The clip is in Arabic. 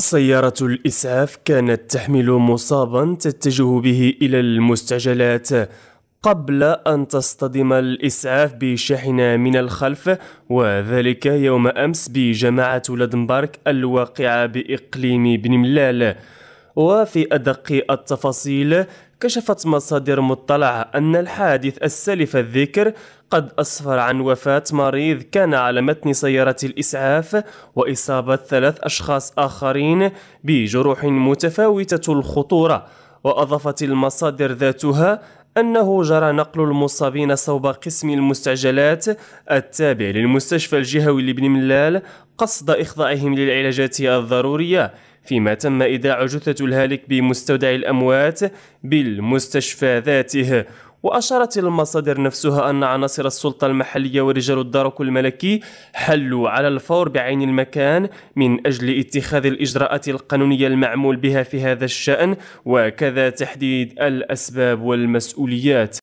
سيارة الإسعاف كانت تحمل مصابا تتجه به إلى المستعجلات قبل أن تصطدم الإسعاف بشاحنة من الخلف، وذلك يوم أمس بجماعة ولدنبرغ الواقعة بإقليم بن ملال. وفي أدق التفاصيل، كشفت مصادر مطلعة أن الحادث السالف الذكر قد أسفر عن وفاة مريض كان على متن سيارة الإسعاف، وإصابة 3 أشخاص آخرين بجروح متفاوتة الخطورة. وأضافت المصادر ذاتها أنه جرى نقل المصابين صوب قسم المستعجلات التابع للمستشفى الجهوي لبن ملال قصد إخضاعهم للعلاجات الضرورية، فيما تم إيداع جثة الهالك بمستودع الأموات بالمستشفى ذاته. وأشارت المصادر نفسها أن عناصر السلطة المحلية ورجال الدرك الملكي حلوا على الفور بعين المكان من أجل اتخاذ الإجراءات القانونية المعمول بها في هذا الشأن، وكذا تحديد الأسباب والمسؤوليات.